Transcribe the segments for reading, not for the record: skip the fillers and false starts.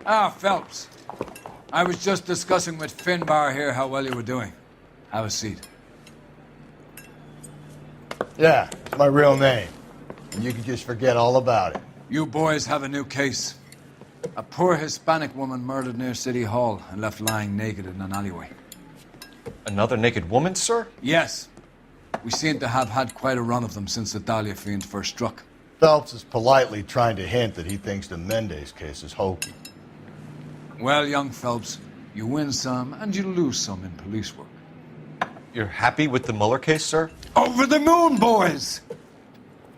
Ah, Phelps. I was just discussing with Finbar here how well you were doing. Have a seat. Yeah, it's my real name. And you can just forget all about it. You boys have a new case. A poor Hispanic woman murdered near City Hall and left lying naked in an alleyway. Another naked woman, sir? Yes. We seem to have had quite a run of them since the Dahlia fiend first struck. Phelps is politely trying to hint that he thinks the Mendez case is hokey. Well, young Phelps, you win some and you lose some in police work. You're happy with the Mueller case, sir? Over the moon, boys!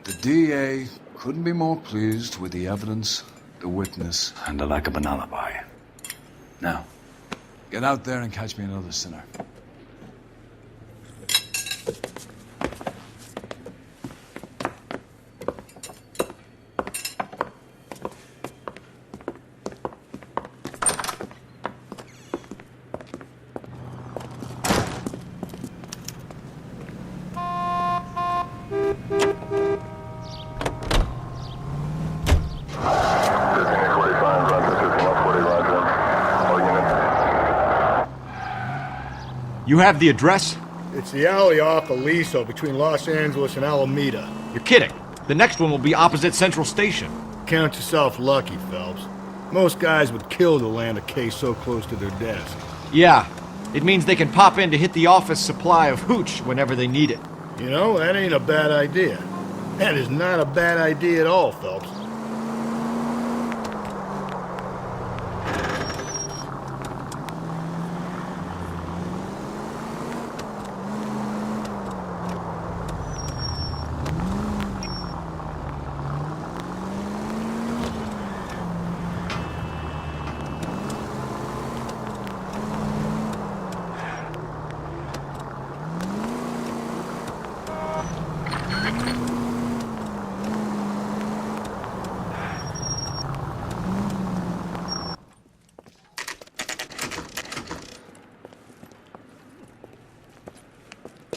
The DA couldn't be more pleased with the evidence, the witness, and the lack of an alibi. Now, get out there and catch me another sinner. You have the address? It's the alley off Aliso between Los Angeles and Alameda. You're kidding. The next one will be opposite Central Station. Count yourself lucky, Phelps. Most guys would kill to land a case so close to their desk. Yeah, it means they can pop in to hit the office supply of hooch whenever they need it. You know, that ain't a bad idea. That is not a bad idea at all, Phelps.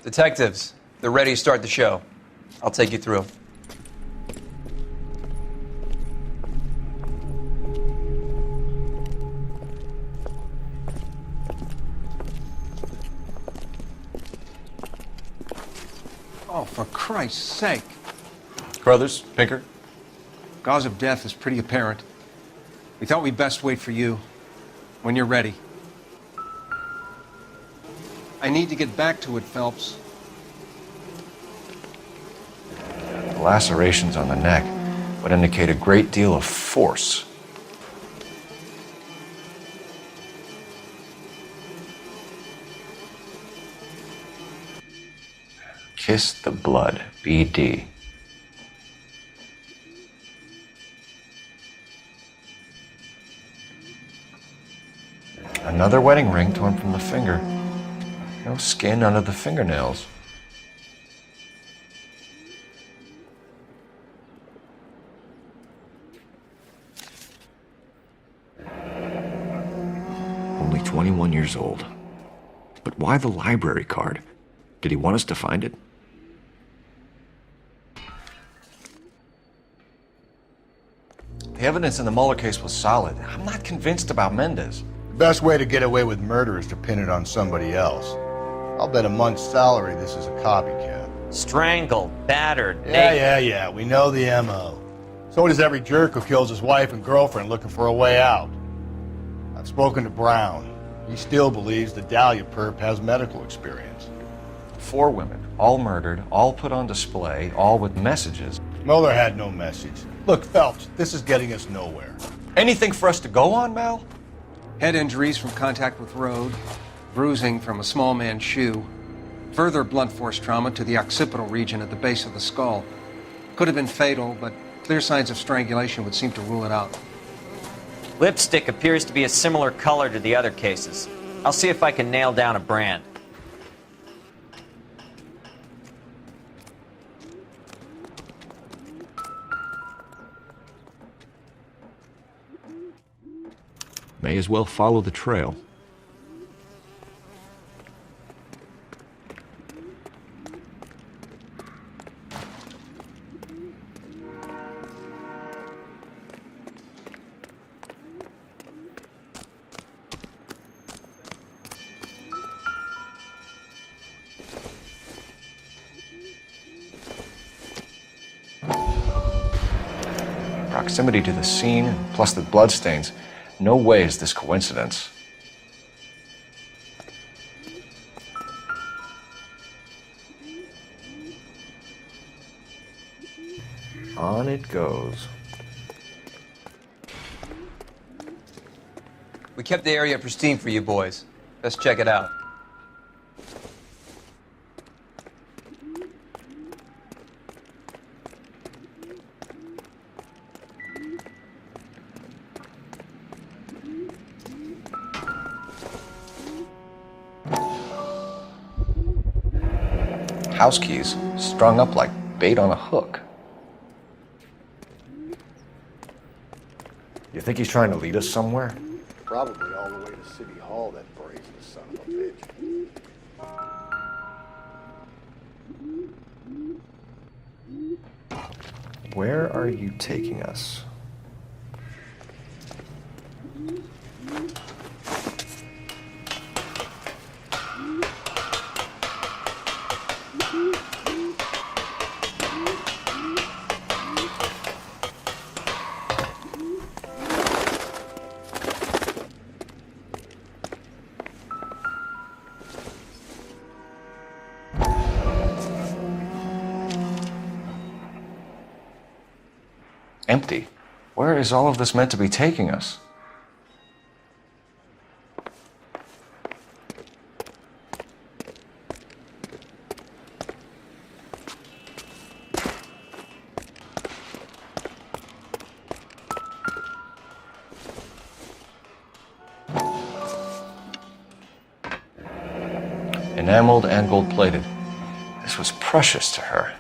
Detectives, they're ready to start the show. I'll take you through. Oh, for Christ's sake. Brothers, Pinker? Cause of death is pretty apparent. We thought we'd best wait for you when you're ready. I need to get back to it, Phelps. The lacerations on the neck would indicate a great deal of force. Kiss the blood, BD. Another wedding ring torn from the finger. No skin under the fingernails. Only 21 years old. But why the library card? Did he want us to find it? The evidence in the Mueller case was solid. I'm not convinced about Mendez. The best way to get away with murder is to pin it on somebody else. I'll bet a month's salary this is a copycat. Strangled, battered, Yeah, we know the M.O. So does every jerk who kills his wife and girlfriend looking for a way out. I've spoken to Brown. He still believes the Dahlia perp has medical experience. 4 women, all murdered, all put on display, all with messages. Mueller had no message. Look, Phelps, this is getting us nowhere. Anything for us to go on, Mal? Head injuries from contact with road, bruising from a small man's shoe, further blunt force trauma to the occipital region at the base of the skull. Could have been fatal, but clear signs of strangulation would seem to rule it out. Lipstick appears to be a similar color to the other cases. I'll see if I can nail down a brand. May as well follow the trail. proximity to the scene, plus the bloodstains, no way is this coincidence. On it goes. We kept the area pristine for you boys. Let's check it out. House keys strung up like bait on a hook. You think he's trying to lead us somewhere? Probably all the way to City Hall, that brazen son of a bitch. Where are you taking us? Empty. Where is all of this meant to be taking us? Enameled and gold-plated. This was precious to her.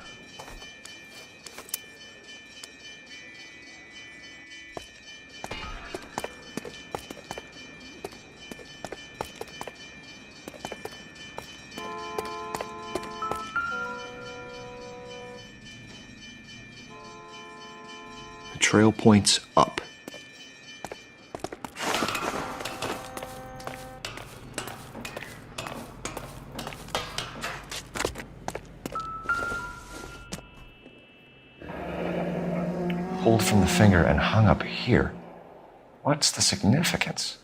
The trail points up. Pulled from the finger and hung up here. What's the significance?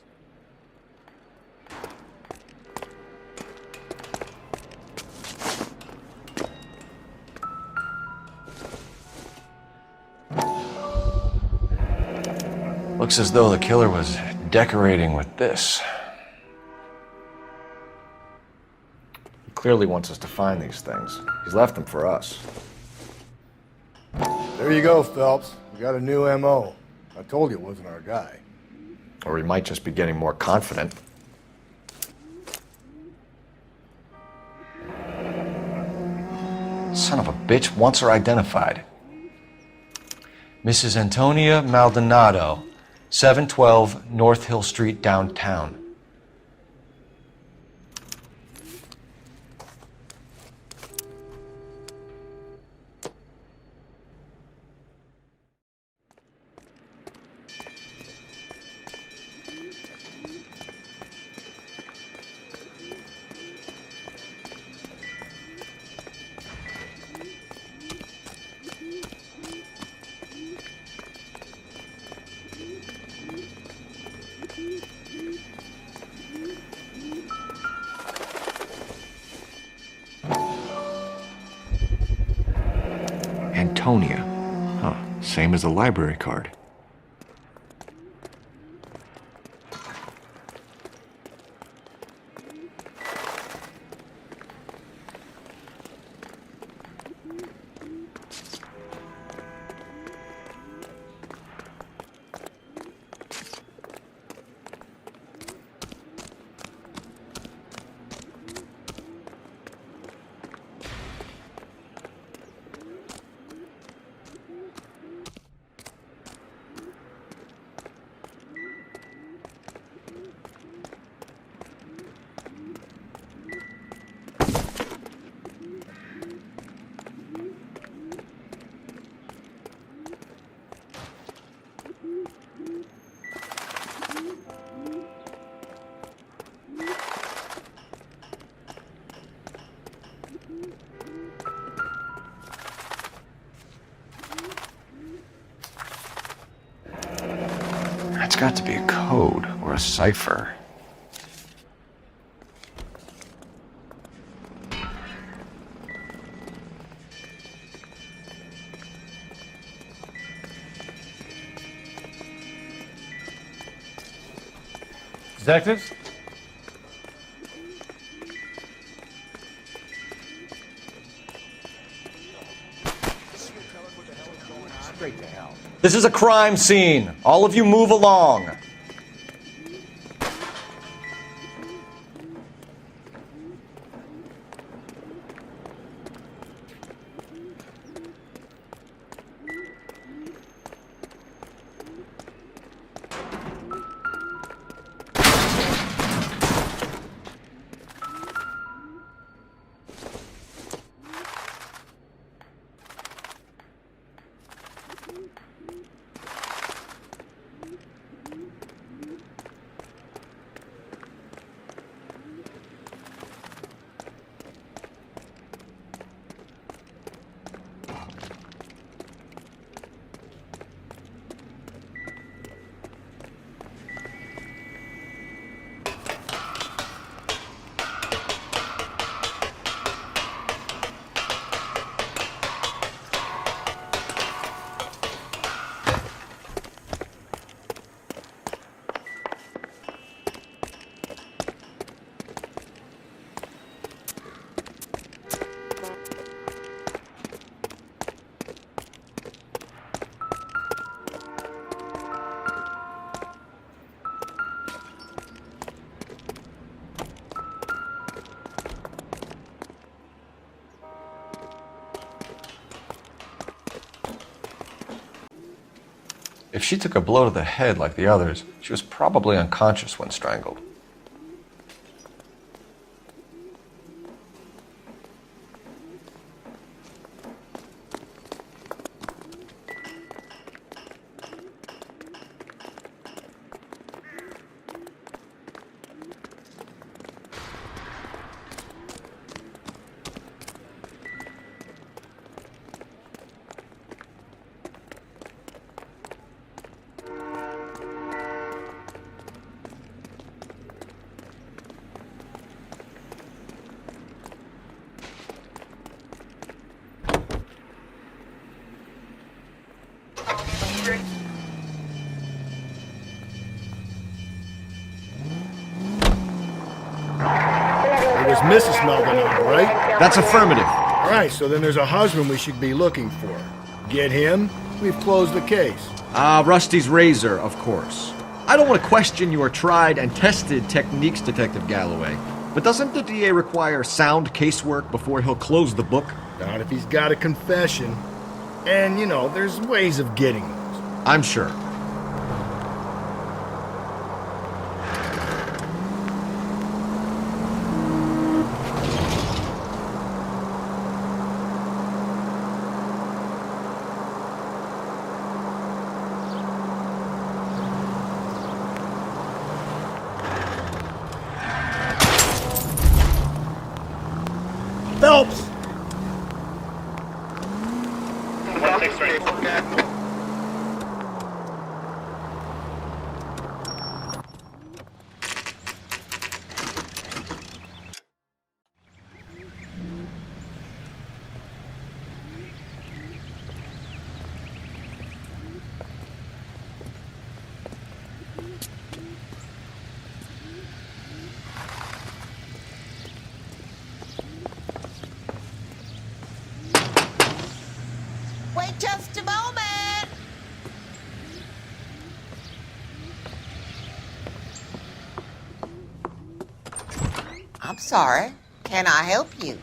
Looks as though the killer was decorating with this. He clearly wants us to find these things. He's left them for us. There you go, Phelps. We got a new M.O. I told you it wasn't our guy. Or he might just be getting more confident. Son of a bitch wants her identified. Mrs. Antonia Maldonado, 712 North Hill Street, downtown. Antonia. Huh, same as the library card. It's got to be a code or a cipher. Detectives? This is a crime scene. All of you move along. If she took a blow to the head like the others, she was probably unconscious when strangled. It was Mrs. Maldonado, right? That's affirmative. All right, so then there's a husband we should be looking for. Get him, we've closed the case. Rusty's razor, of course. I don't want to question your tried and tested techniques, Detective Galloway. But doesn't the DA require sound casework before he'll close the book? Not if he's got a confession. And, you know, there's ways of getting those. I'm sure. Phelps! Wait just a moment. I'm sorry. Can I help you?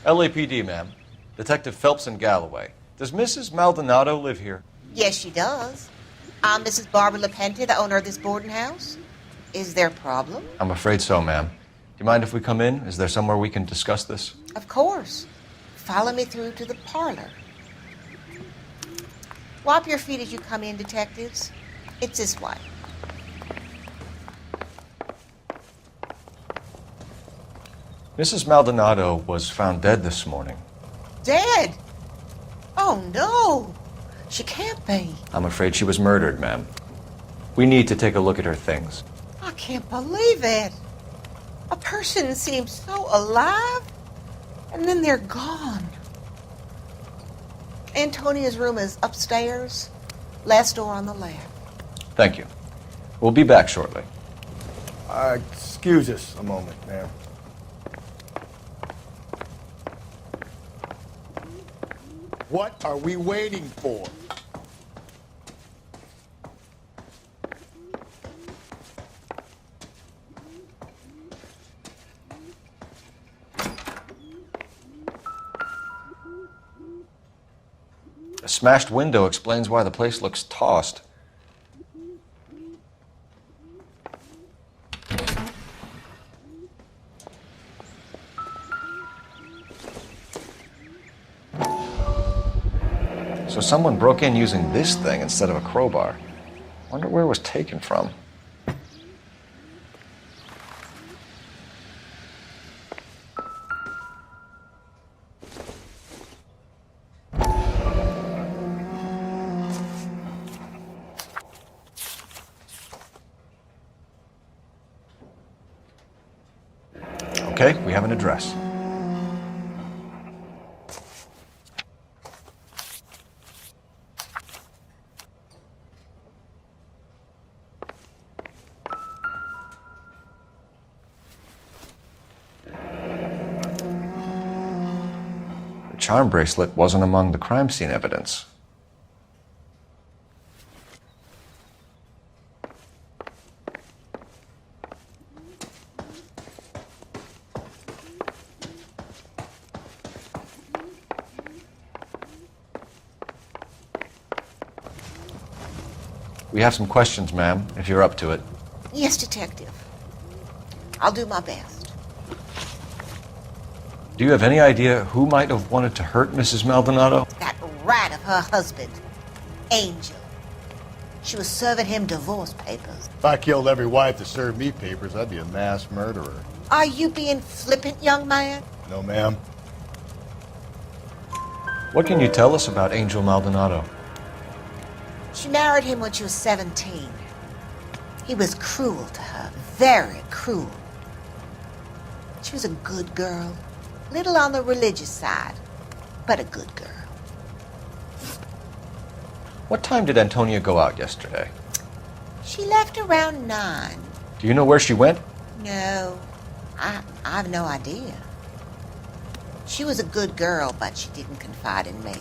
LAPD, ma'am. Detective Phelps and Galloway. Does Mrs. Maldonado live here? Yes, she does. I'm Mrs. Barbara LaPente, the owner of this boarding house. Is there a problem? I'm afraid so, ma'am. Do you mind if we come in? Is there somewhere we can discuss this? Of course. Follow me through to the parlor. Wipe your feet as you come in, detectives. It's this way. Mrs. Maldonado was found dead this morning. Dead? Oh, no. She can't be. I'm afraid she was murdered, ma'am. We need to take a look at her things. I can't believe it. A person seems so alive, and then they're gone. Antonia's room is upstairs, last door on the left. Thank you. We'll be back shortly. Excuse us a moment, ma'am. What are we waiting for? A smashed window explains why the place looks tossed. So someone broke in using this thing instead of a crowbar. Wonder where it was taken from. Okay, we have an address. The charm bracelet wasn't among the crime scene evidence. We have some questions, ma'am, if you're up to it. Yes, Detective. I'll do my best. Do you have any idea who might have wanted to hurt Mrs. Maldonado? That rat of her husband, Angel. She was serving him divorce papers. If I killed every wife to serve me papers, I'd be a mass murderer. Are you being flippant, young man? No, ma'am. What can you tell us about Angel Maldonado? She married him when she was 17. He was cruel to her, very cruel. She was a good girl, little on the religious side, but a good girl. What time did Antonia go out yesterday? She left around 9. Do you know where she went? No, I have no idea. She was a good girl, but she didn't confide in me.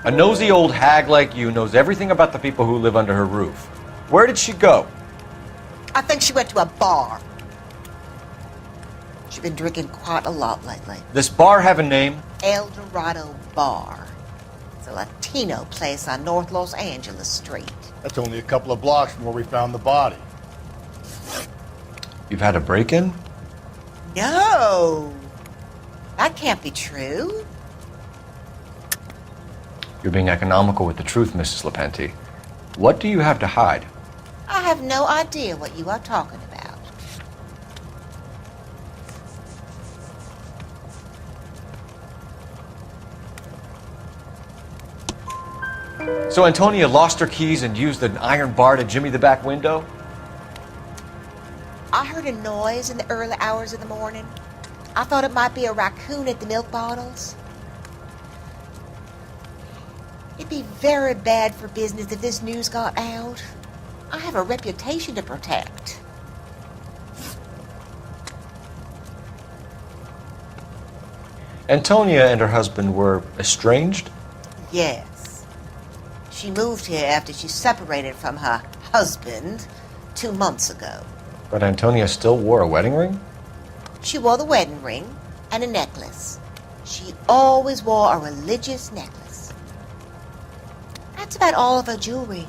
A nosy old hag like you knows everything about the people who live under her roof. Where did she go? I think she went to a bar. She's been drinking quite a lot lately. This bar have a name? El Dorado Bar. It's a Latino place on North Los Angeles Street. That's only a couple of blocks from where we found the body. You've had a break-in? No! That can't be true. You're being economical with the truth, Mrs. Lepenti. What do you have to hide? I have no idea what you are talking about. So Antonia lost her keys and used an iron bar to jimmy the back window? I heard a noise in the early hours of the morning. I thought it might be a raccoon at the milk bottles. It'd be very bad for business if this news got out. I have a reputation to protect. Antonia and her husband were estranged? Yes. She moved here after she separated from her husband 2 months ago. But Antonia still wore a wedding ring? She wore the wedding ring and a necklace. She always wore a religious necklace. That's about all of her jewelry.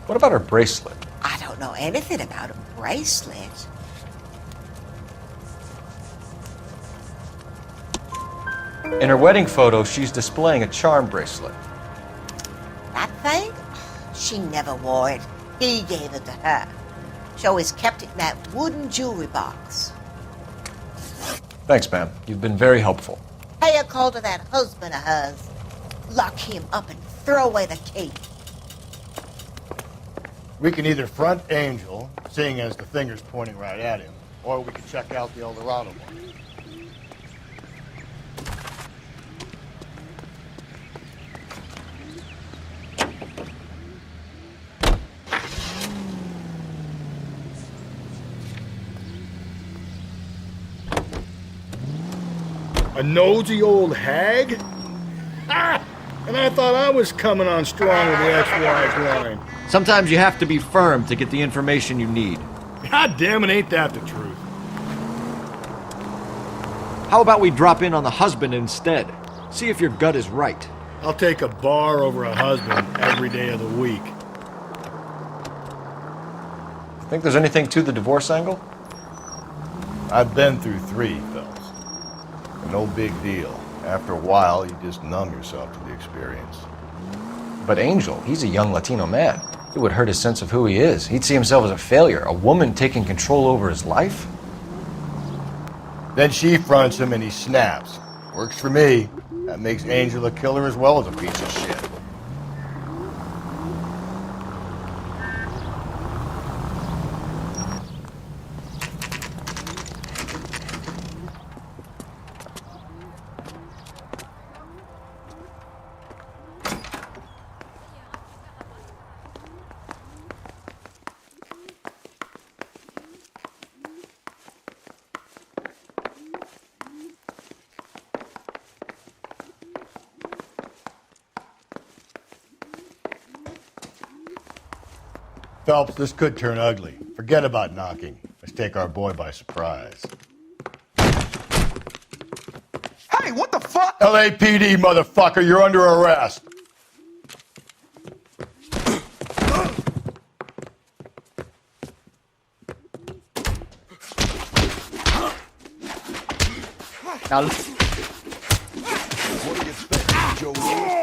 What about her bracelet? I don't know anything about a bracelet. In her wedding photo, she's displaying a charm bracelet. That thing? She never wore it. He gave it to her. She always kept it in that wooden jewelry box. Thanks, ma'am. You've been very helpful. Hey, pay a call to that husband of hers. Lock him up and throw away the key. We can either front Angel, seeing as the finger's pointing right at him, or we can check out the El Dorado one. A nosy old hag? Ah! And I thought I was coming on strong with the ex-wife's line. Sometimes you have to be firm to get the information you need. God damn it, ain't that the truth? How about we drop in on the husband instead? See if your gut is right. I'll take a bar over a husband every day of the week. Think there's anything to the divorce angle? I've been through 3, Phelps. No big deal. After a while, you just numb yourself to the experience. But Angel, he's a young Latino man. It would hurt his sense of who he is. He'd see himself as a failure. A woman taking control over his life? Then she fronts him and he snaps. Works for me. That makes Angel a killer as well as a piece of shit. Phelps, this could turn ugly. Forget about knocking. Let's take our boy by surprise. Hey, what the fuck? LAPD, motherfucker, you're under arrest. Now, What do you expect, Joe Louis?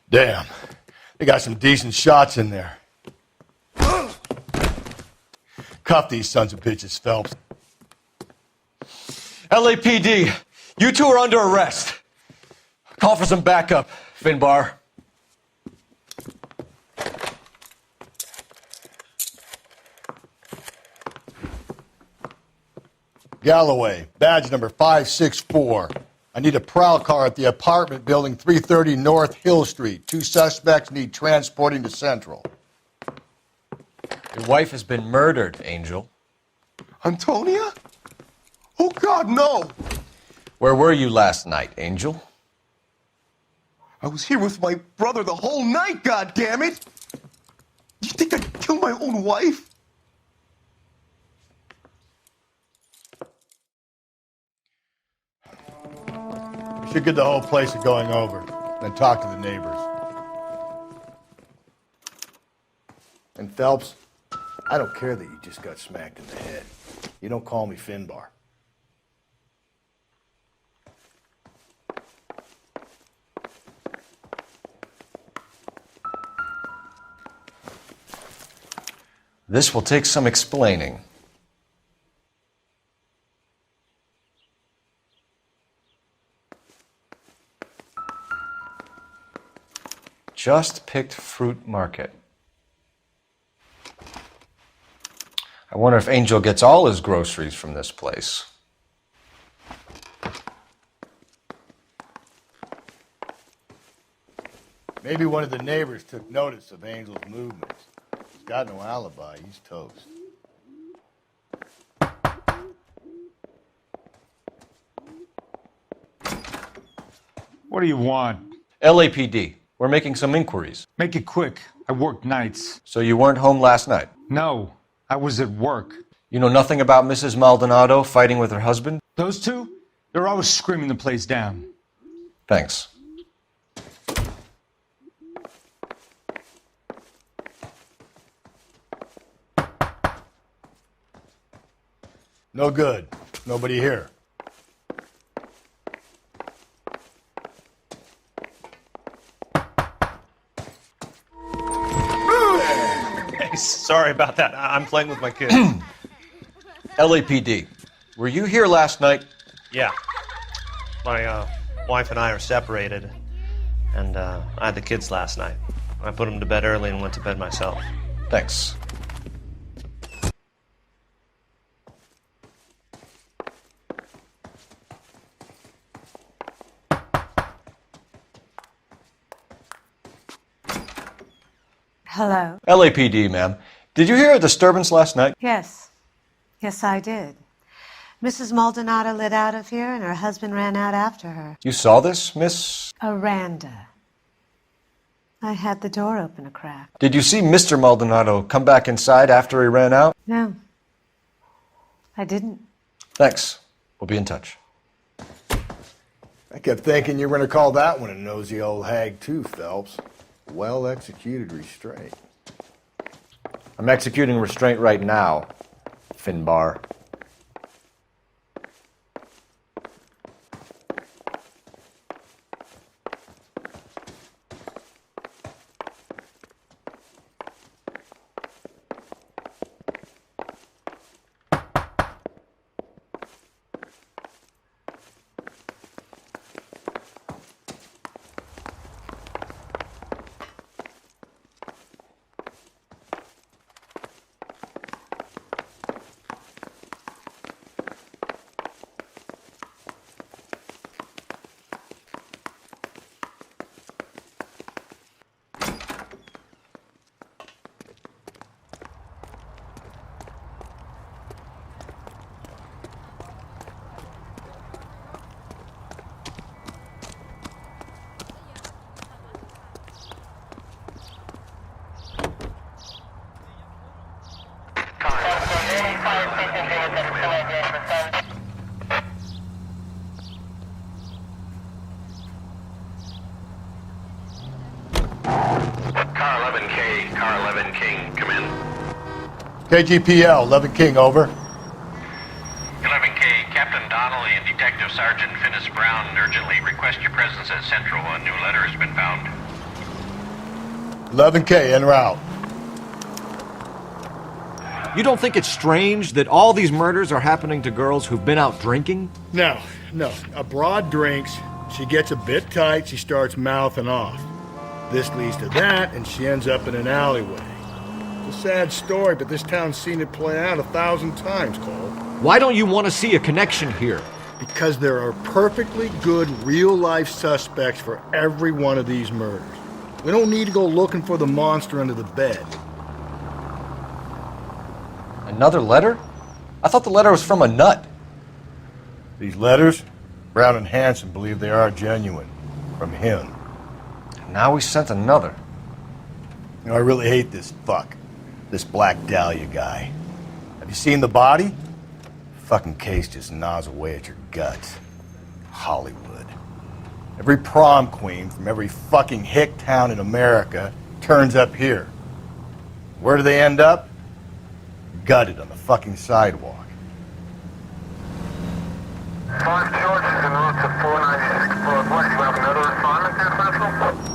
Damn. They got some decent shots in there. Cuff these sons of bitches, Phelps. LAPD, you two are under arrest. Call for some backup, Finbar. Galloway, badge number 564. I need a prowl car at the apartment building 330 North Hill Street. 2 suspects need transporting to Central. Your wife has been murdered, Angel. Antonia? Oh, God, no! Where were you last night, Angel? I was here with my brother the whole night, goddammit! You think I'd kill my own wife? We should get the whole place a going over, then talk to the neighbors. And Phelps, I don't care that you just got smacked in the head. You don't call me Finbar. This will take some explaining. Just picked fruit market. I wonder if Angel gets all his groceries from this place. Maybe one of the neighbors took notice of Angel's movements. He's got no alibi. He's toast. What do you want? LAPD, We're making some inquiries. Make it quick. I work nights. So you weren't home last night? No, I was at work. You know nothing about Mrs. Maldonado fighting with her husband? Those two? They're always screaming the place down. Thanks. No good. Nobody here. Sorry about that. I'm playing with my kids. LAPD, were you here last night? Yeah. My wife and I are separated, and I had the kids last night. I put them to bed early and went to bed myself. Thanks. Hello? LAPD, ma'am. Did you hear a disturbance last night? Yes. Yes, I did. Mrs. Maldonado lit out of here, and her husband ran out after her. You saw this, Miss? Aranda. I had the door open a crack. Did you see Mr. Maldonado come back inside after he ran out? No. I didn't. Thanks. We'll be in touch. I kept thinking you were going to call that one a nosy old hag too, Phelps. Well-executed restraint. I'm executing restraint right now, Finbar. KGPL, 11 King, over. 11K, Captain Donnelly and Detective Sergeant Finis Brown urgently request your presence at Central. A new letter has been found. 11K, en route. You don't think it's strange that all these murders are happening to girls who've been out drinking? No. A broad drinks, she gets a bit tight, she starts mouthing off. This leads to that, and she ends up in an alleyway. It's a sad story, but this town's seen it play out 1,000 times, Cole. Why don't you want to see a connection here? Because there are perfectly good real-life suspects for every one of these murders. We don't need to go looking for the monster under the bed. Another letter? I thought the letter was from a nut. These letters, Brown and Hanson believe they are genuine. From him. Now we sent another. You know, I really hate this fuck. This Black Dahlia guy. Have you seen the body? Fucking case just gnaws away at your guts. Hollywood. Every prom queen from every fucking hick town in America turns up here. Where do they end up? Gutted on the fucking sidewalk. 5 George is en route to 496 Broadway. You have another assignment there, Central?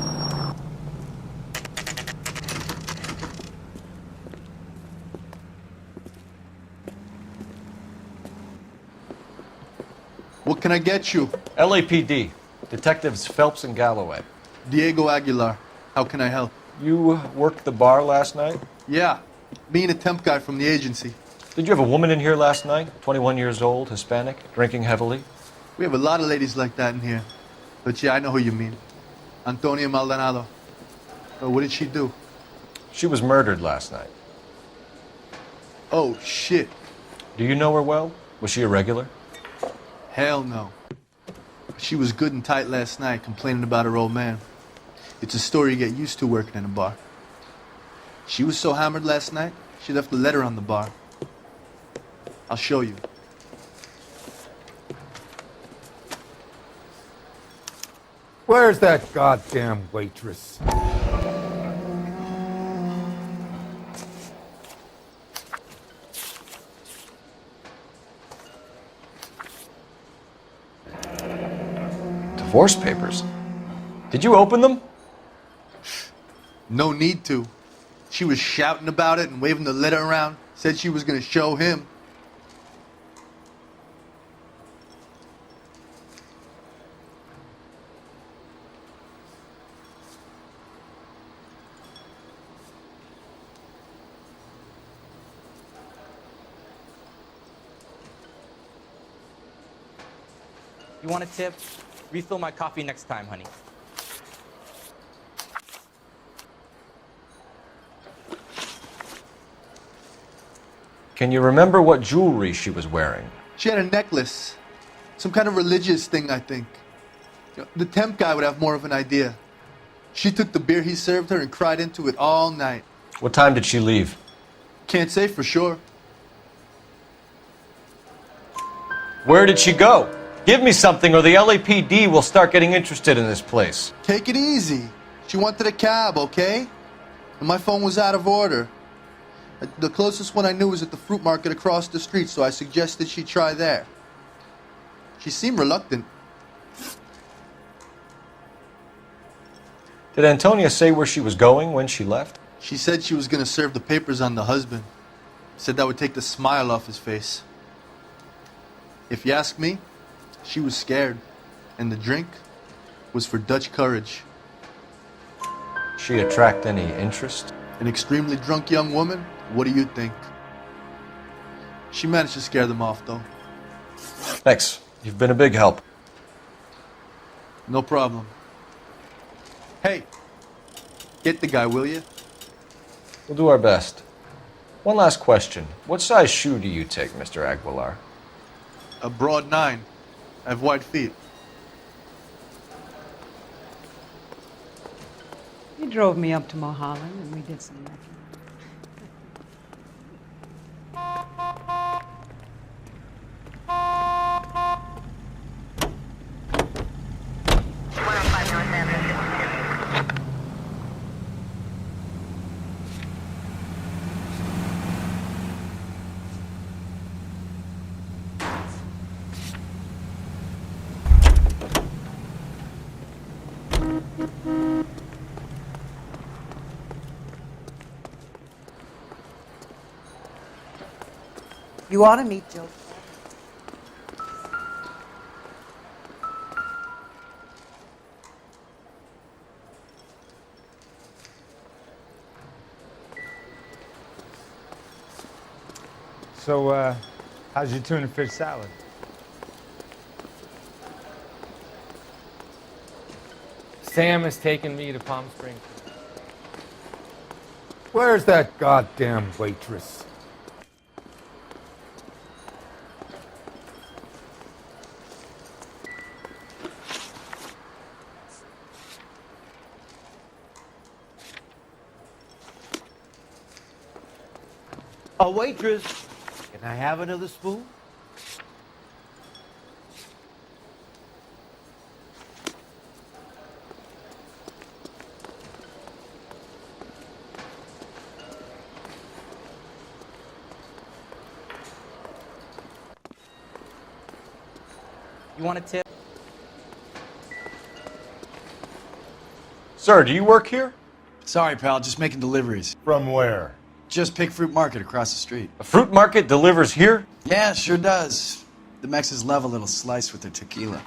What can I get you? LAPD. Detectives Phelps and Galloway. Diego Aguilar. How can I help? You worked the bar last night? Yeah. Me and a temp guy from the agency. Did you have a woman in here last night? 21 years old, Hispanic, drinking heavily? We have a lot of ladies like that in here. But yeah, I know who you mean. Antonia Maldonado. What did she do? She was murdered last night. Oh, shit. Do you know her well? Was she a regular? Hell no. She was good and tight last night, complaining about her old man. It's a story you get used to working in a bar. She was so hammered last night, she left a letter on the bar. I'll show you. Where's that goddamn waitress? Divorce papers? Did you open them? No need to. She was shouting about it and waving the letter around. Said she was gonna show him. You want a tip? Refill my coffee next time, honey. Can you remember what jewelry she was wearing? She had a necklace. Some kind of religious thing, I think. You know, the temp guy would have more of an idea. She took the beer he served her and cried into it all night. What time did she leave? Can't say for sure. Where did she go? Give me something or the LAPD will start getting interested in this place. Take it easy. She wanted a cab, okay? And my phone was out of order. The closest one I knew was at the fruit market across the street, so I suggested she try there. She seemed reluctant. Did Antonia say where she was going when she left? She said she was going to serve the papers on the husband. Said that would take the smile off his face. If you ask me, she was scared. And the drink was for Dutch courage. She attract any interest? An extremely drunk young woman? What do you think? She managed to scare them off, though. Thanks. You've been a big help. No problem. Hey, get the guy, will you? We'll do our best. One last question. What size shoe do you take, Mr. Aguilar? A broad 9. I have wide feet. He drove me up to Mulholland and we did some wrecking. You ought to meet Joe. So, how's your tuna fish salad? Sam has taken me to Palm Springs. Where's that goddamn waitress? A waitress. Can I have another spoon? You want a tip? Sir, do you work here? Sorry, pal, just making deliveries. From where? Just Pig Fruit Market across the street. A fruit market delivers here? Yeah, sure does. The Mexes love a little slice with their tequila.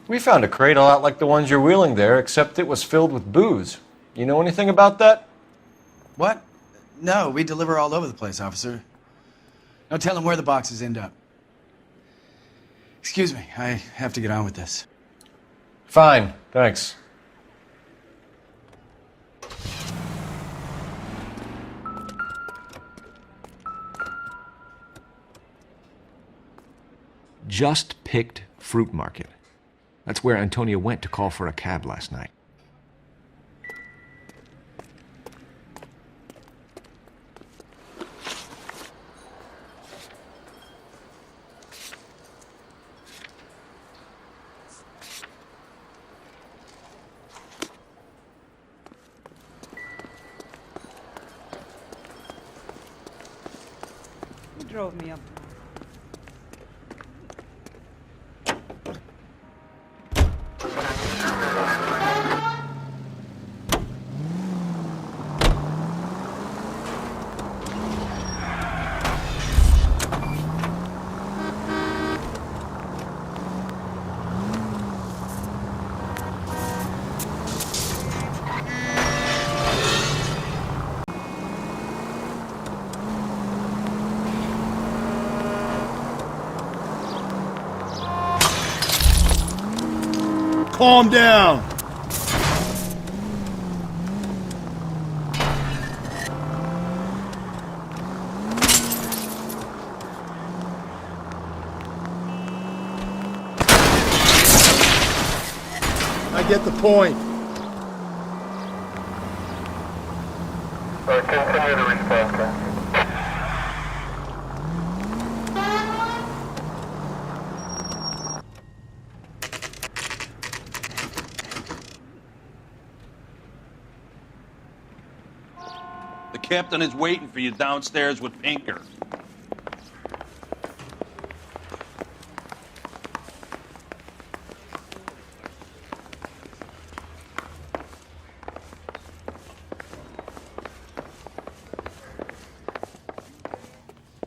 We found a crate a lot like the ones you're wheeling there, except it was filled with booze. You know anything about that? What? No, we deliver all over the place, officer. No telling where the boxes end up. Excuse me, I have to get on with this. Fine, thanks. Just picked fruit market. That's where Antonia went to call for a cab last night. drove me up to Calm down. I get the point. Continue to respond, Captain. The captain is waiting for you downstairs with Pinker.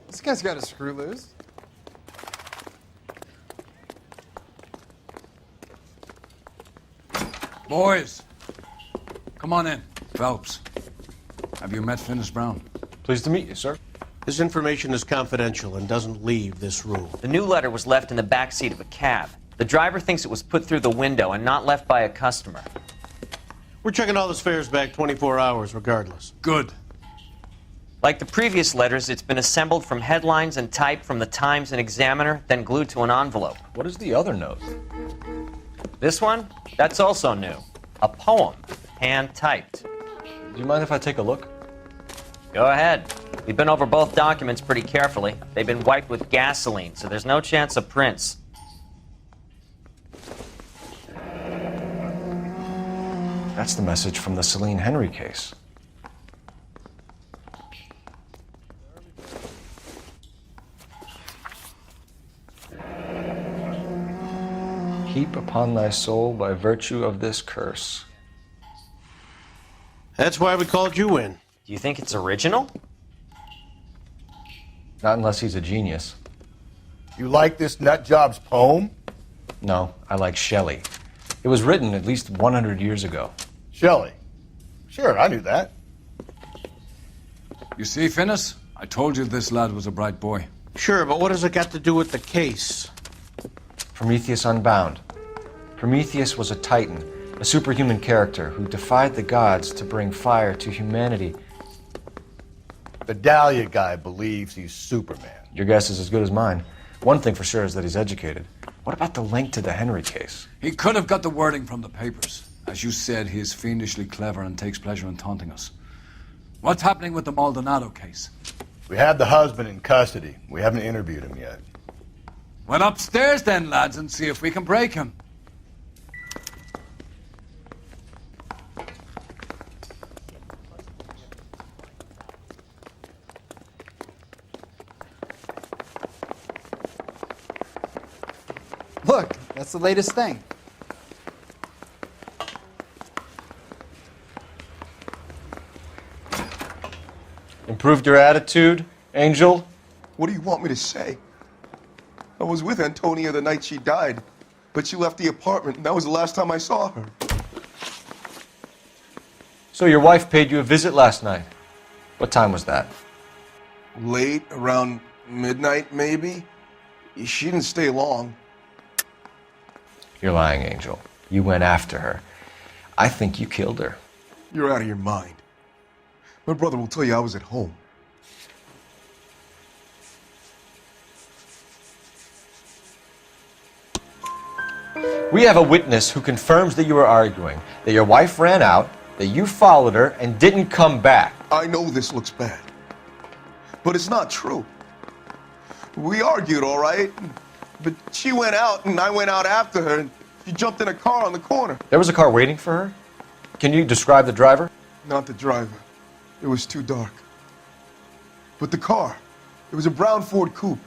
This guy's got a screw loose. Boys, come on in. Phelps, have you met Finis Brown? Pleased to meet you, sir. This information is confidential and doesn't leave this room. The new letter was left in the back seat of a cab. The driver thinks it was put through the window and not left by a customer. We're checking all this fares back 24 hours regardless. Good. Like the previous letters, it's been assembled from headlines and typed from the Times and Examiner, then glued to an envelope. What is the other note? This one? That's also new. A poem, hand-typed. Do you mind if I take a look? Go ahead. We've been over both documents pretty carefully. They've been wiped with gasoline, so there's no chance of prints. That's the message from the Celine Henry case. Heap upon thy soul by virtue of this curse. That's why we called you in. Do you think it's original? Not unless he's a genius. You like this nutjob's poem? No, I like Shelley. It was written at least 100 years ago. Shelley? Sure, I knew that. You see, Finis? I told you this lad was a bright boy. Sure, but what has it got to do with the case? Prometheus Unbound. Prometheus was a titan, a superhuman character who defied the gods to bring fire to humanity. The Dahlia guy believes he's Superman. Your guess is as good as mine. One thing for sure is that he's educated. What about the link to the Henry case? He could have got the wording from the papers. As you said, he is fiendishly clever and takes pleasure in taunting us. What's happening with the Maldonado case? We have the husband in custody. We haven't interviewed him yet. Well, upstairs then, lads, and see if we can break him. Look, that's the latest thing. Improved your attitude, Angel? What do you want me to say? I was with Antonia the night she died, but she left the apartment, and that was the last time I saw her. So your wife paid you a visit last night. What time was that? Late, around midnight, maybe? She didn't stay long. You're lying, Angel. You went after her. I think you killed her. You're out of your mind. My brother will tell you I was at home. We have a witness who confirms that you were arguing, that your wife ran out, that you followed her, and didn't come back. I know this looks bad, but it's not true. We argued, all right, but she went out and I went out after her, and she jumped in a car on the corner. There was a car waiting for her? Can you describe the driver? Not the driver. It was too dark. But the car, It was a brown Ford coupe.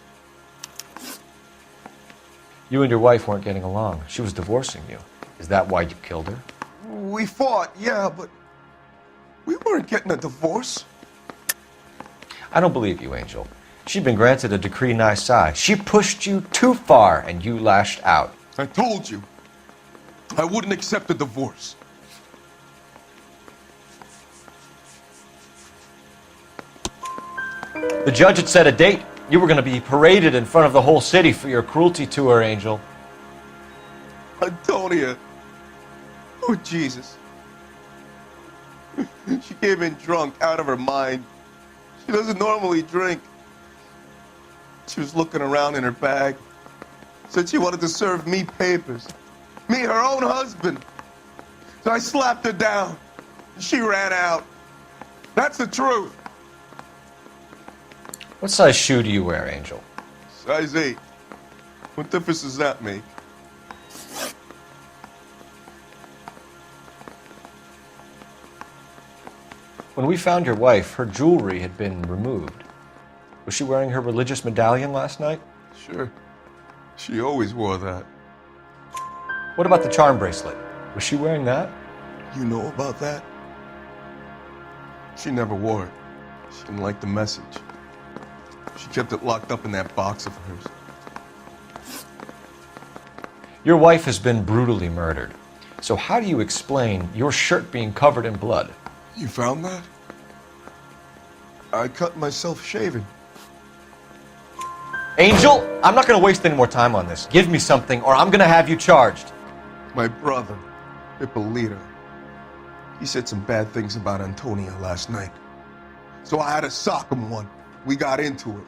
You and your wife weren't getting along. She was divorcing you. Is that why you killed her? We fought, yeah, but we weren't getting a divorce. I don't believe you, Angel. She'd been granted a decree nisi. She pushed you too far, and you lashed out. I told you, I wouldn't accept a divorce. The judge had set a date. You were going to be paraded in front of the whole city for your cruelty to her, Angel. Antonia. Oh, Jesus. She came in drunk, out of her mind. She doesn't normally drink. She was looking around in her bag. Said she wanted to serve me papers. Me, her own husband. So I slapped her down. She ran out. That's the truth. What size shoe do you wear, Angel? Size 8. What difference does that make? When we found your wife, her jewelry had been removed. Was she wearing her religious medallion last night? Sure. She always wore that. What about the charm bracelet? Was she wearing that? You know about that? She never wore it. She didn't like the message. She kept it locked up in that box of hers. Your wife has been brutally murdered. So how do you explain your shirt being covered in blood? You found that? I cut myself shaving. Angel, I'm not going to waste any more time on this. Give me something or I'm going to have you charged. My brother, Ippolito, he said some bad things about Antonia last night. So I had to sock him one. We got into it.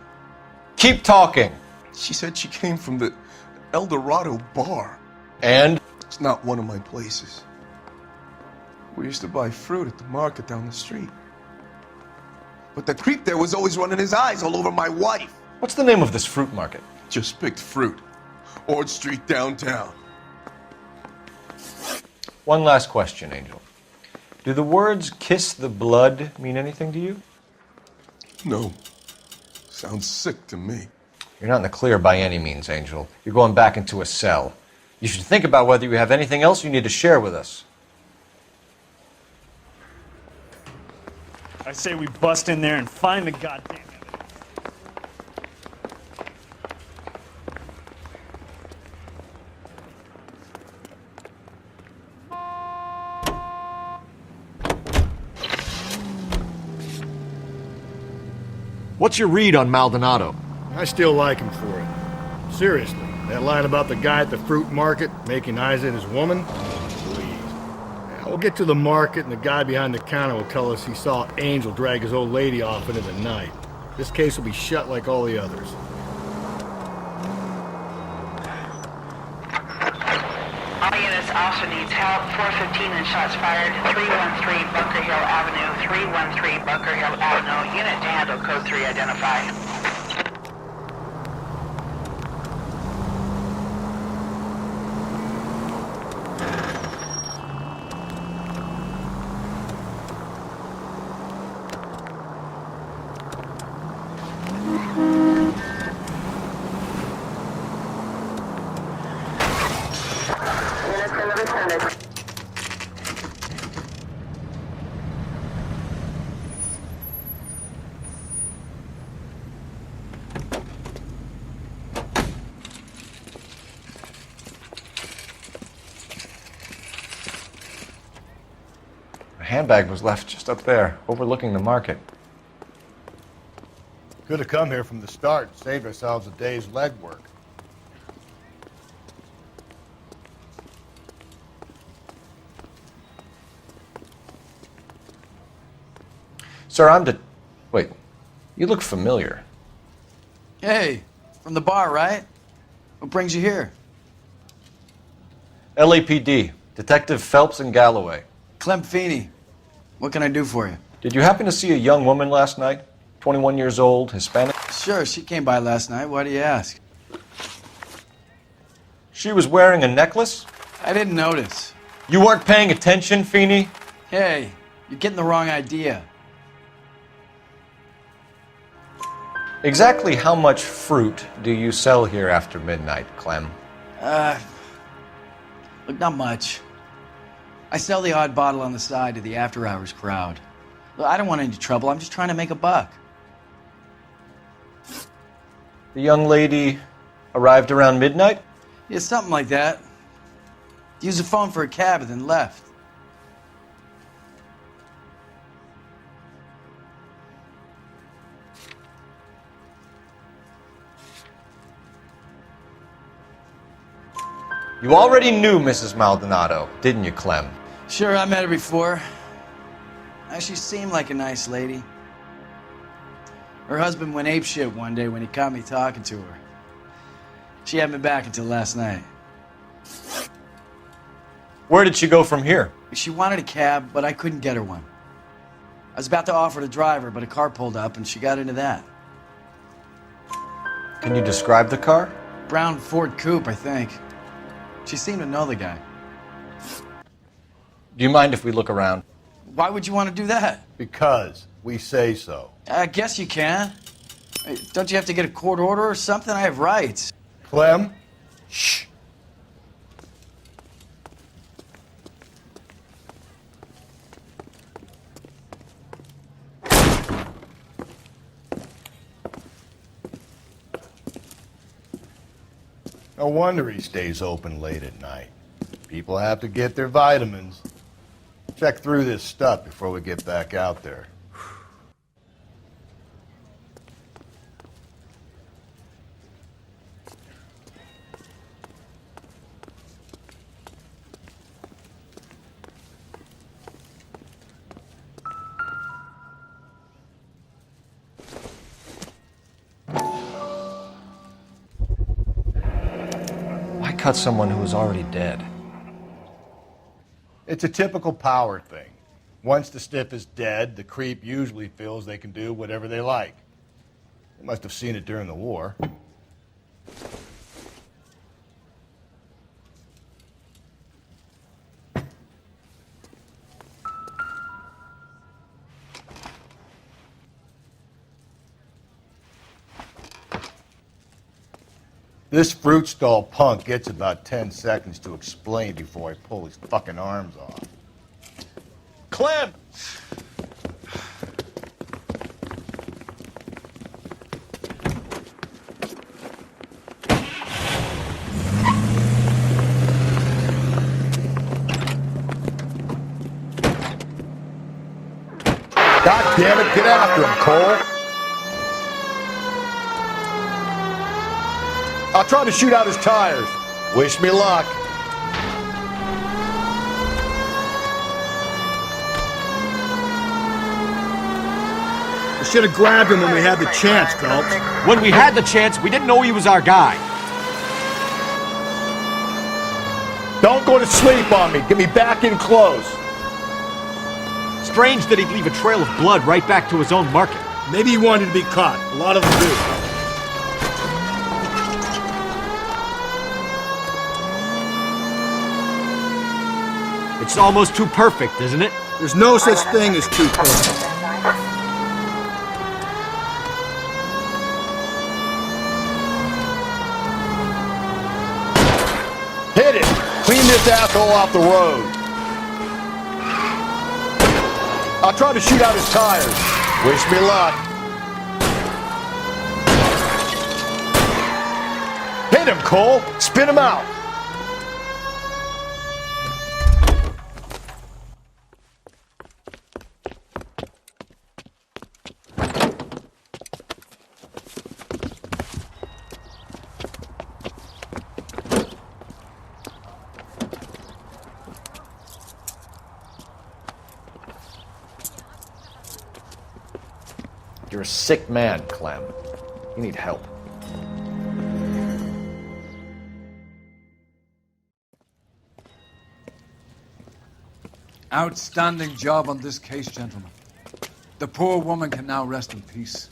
Keep talking. She said she came from the El Dorado bar. And? It's not one of my places. We used to buy fruit at the market down the street. But the creep there was always running his eyes all over my wife. What's the name of this fruit market? Just picked fruit. Ord Street downtown. One last question, Angel. Do the words kiss the blood mean anything to you? No. Sounds sick to me. You're not in the clear by any means, Angel. You're going back into a cell. You should think about whether you have anything else you need to share with us. I say we bust in there and find the goddamn evidence. What's your read on Maldonado? I still like him for it. Seriously, that line about the guy at the fruit market making eyes at his woman? Please. Now, we'll get to the market and the guy behind the counter will tell us he saw Angel drag his old lady off into the night. This case will be shut like all the others. All units also needs help. 415 and shots fired. 313 Bunker Hill Avenue. 313 Bunker Hill Avenue. Unit to handle code 3 identify. The handbag was left just up there, overlooking the market. Could have come here from the start and saved ourselves a day's legwork. Sir, Wait, you look familiar. Hey, from the bar, right? What brings you here? LAPD, Detective Phelps and Galloway. Clem Feeney. What can I do for you? Did you happen to see a young woman last night? 21 years old, Hispanic? Sure, she came by last night. Why do you ask? She was wearing a necklace? I didn't notice. You weren't paying attention, Feeney? Hey, you're getting the wrong idea. Exactly how much fruit do you sell here after midnight, Clem? Look, not much. I sell the odd bottle on the side to the after-hours crowd. Look, I don't want any trouble. I'm just trying to make a buck. The young lady arrived around midnight? Yeah, something like that. Used the phone for a cab and then left. You already knew Mrs. Maldonado, didn't you, Clem? Sure, I met her before. She seemed like a nice lady. Her husband went apeshit one day when he caught me talking to her. She hadn't been back until last night. Where did she go from here? She wanted a cab, but I couldn't get her one. I was about to offer to drive her, but a car pulled up and she got into that. Can you describe the car? Brown Ford Coupe, I think. She seemed to know the guy. Do you mind if we look around? Why would you want to do that? Because we say so. I guess you can. Hey, don't you have to get a court order or something? I have rights. Clem? Shh. No wonder he stays open late at night. People have to get their vitamins. Check through this stuff before we get back out there. Why cut someone who was already dead? It's a typical power thing. Once the stiff is dead, the creep usually feels they can do whatever they like. They must have seen it during the war. This fruit stall punk gets about 10 seconds to explain before I pull his fucking arms off. Clem! God damn it, get after him, Cole! I'll try to shoot out his tires. Wish me luck. We should have grabbed him when we had the chance, Gulch. When we had the chance, we didn't know he was our guy. Don't go to sleep on me. Get me back in close. Strange that he'd leave a trail of blood right back to his own market. Maybe he wanted to be caught. A lot of them do. It's almost too perfect, isn't it? There's no such thing as too perfect. Hit it! Clean this asshole off the road. I'll try to shoot out his tires. Wish me luck. Hit him, Cole! Spin him out! You're a sick man, Clem. You need help. Outstanding job on this case, gentlemen. The poor woman can now rest in peace.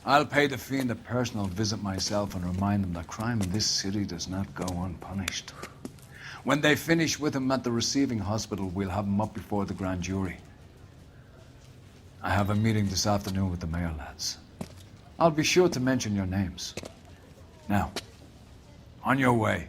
I'll pay the fiend a personal visit myself and remind him that crime in this city does not go unpunished. When they finish with him at the receiving hospital, we'll have him up before the grand jury. I have a meeting this afternoon with the mayor, lads. I'll be sure to mention your names. Now, on your way.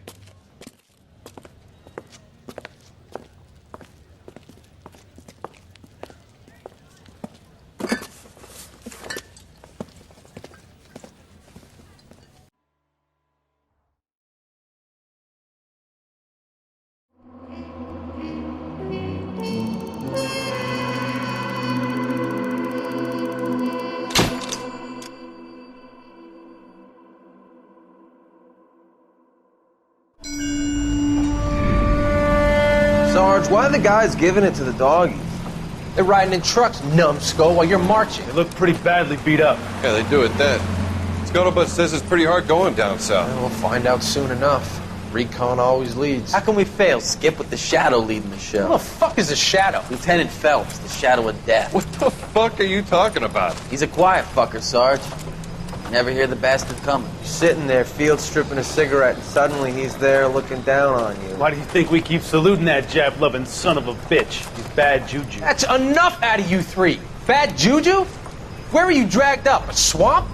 Sarge, why are the guys giving it to the doggies? They're riding in trucks, numbskull, while you're marching. They look pretty badly beat up. Yeah, they do it then. Scuttlebutt says it's pretty hard going down south. We'll find out soon enough. Recon always leads. How can we fail, Skip, with the Shadow leading the show? Who the fuck is a Shadow? Lieutenant Phelps, the Shadow of Death. What the fuck are you talking about? He's a quiet fucker, Sarge. Never hear the bastard coming. Sitting there, field stripping a cigarette, and suddenly he's there looking down on you. Why do you think we keep saluting that Jap-loving son of a bitch? He's bad juju. That's enough out of you three. Bad juju? Where were you dragged up? A swamp?